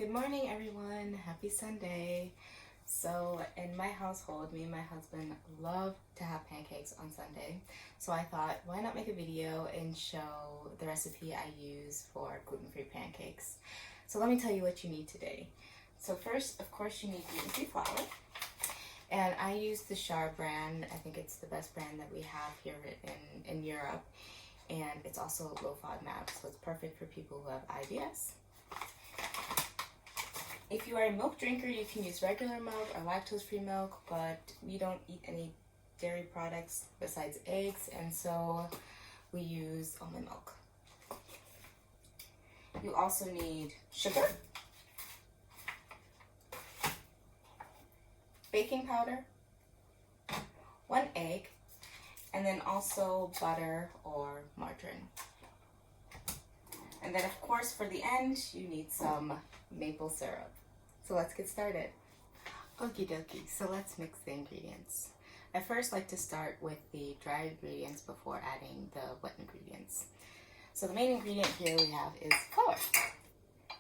Good morning, everyone. Happy Sunday. So in my household, me and my husband love to have pancakes on Sunday. So I thought, why not make a video and show the recipe I use for gluten-free pancakes. So let me tell you what you need today. So first, of course, you need gluten-free flour. And I use the Char brand. I think it's the best brand that we have here in Europe. And it's also low FODMAP, so it's perfect for people who have IBS. If you are a milk drinker, you can use regular milk or lactose-free milk, but we don't eat any dairy products besides eggs, and so we use almond milk. You also need sugar, baking powder, 1 egg, and then also butter or margarine. And then of course for the end, you need some maple syrup. So let's get started. Okie dokie, so let's mix the ingredients. I first like to start with the dry ingredients before adding the wet ingredients. So the main ingredient here we have is flour.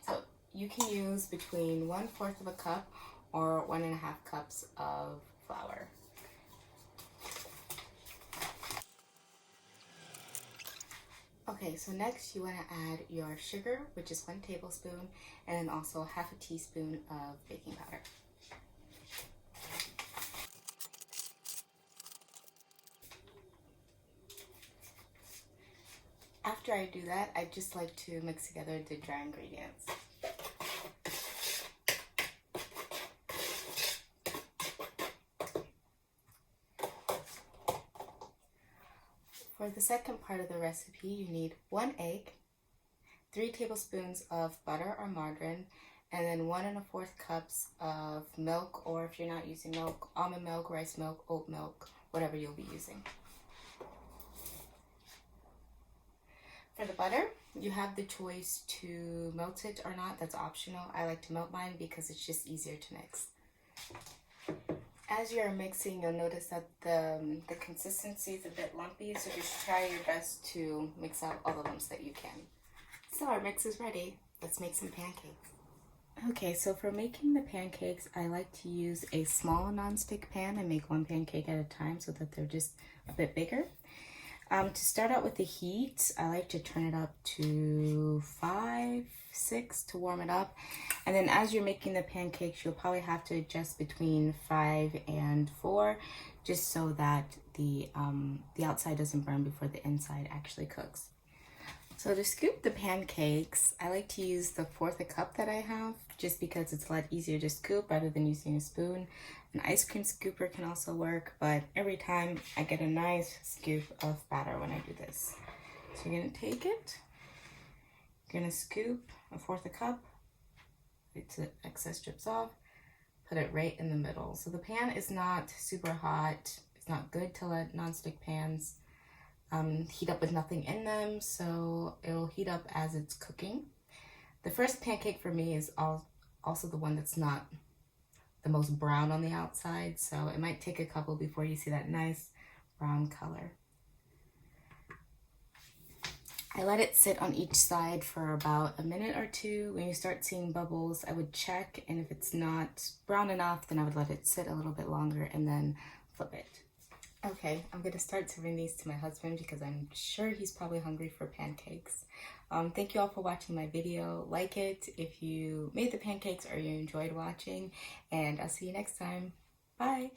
So you can use between 1/4 of a cup or 1.5 cups of flour. Okay, so next you want to add your sugar, which is 1 tablespoon, and then also 1/2 teaspoon of baking powder. After I do that, I just like to mix together the dry ingredients. For the second part of the recipe, you need 1 egg, 3 tablespoons of butter or margarine, and then 1 1/4 cups of milk, or if you're not using milk, almond milk, rice milk, oat milk, whatever you'll be using. For the butter, you have the choice to melt it or not. That's optional. I like to melt mine because it's just easier to mix. As you're mixing, you'll notice that the consistency is a bit lumpy, so just try your best to mix out all the lumps that you can. So our mix is ready. Let's make some pancakes. Okay, so for making the pancakes, I like to use a small non-stick pan and make 1 pancake at a time so that they're just a bit bigger. To start out with the heat, I like to turn it up to 5, 6 to warm it up. And then as you're making the pancakes, you'll probably have to adjust between 5 and 4 just so that the outside doesn't burn before the inside actually cooks. So to scoop the pancakes, I like to use the 1/4 cup that I have just because it's a lot easier to scoop rather than using a spoon. An ice cream scooper can also work, but every time I get a nice scoop of batter when I do this. So you're gonna take it, you're gonna scoop a 1/4 cup, wait till the excess drips off, put it right in the middle. So the pan is not super hot. It's not good to let nonstick pans heat up with nothing in them, so it'll heat up as it's cooking. The first pancake for me is also the one that's not the most brown on the outside, so it might take a couple before you see that nice brown color. I let it sit on each side for about a minute or 2. When you start seeing bubbles, I would check, and if it's not brown enough, then I would let it sit a little bit longer and then flip it. Okay, I'm gonna start serving these to my husband because I'm sure he's probably hungry for pancakes. Thank you all for watching my video. Like it if you made the pancakes or you enjoyed watching, and I'll see you next time. Bye!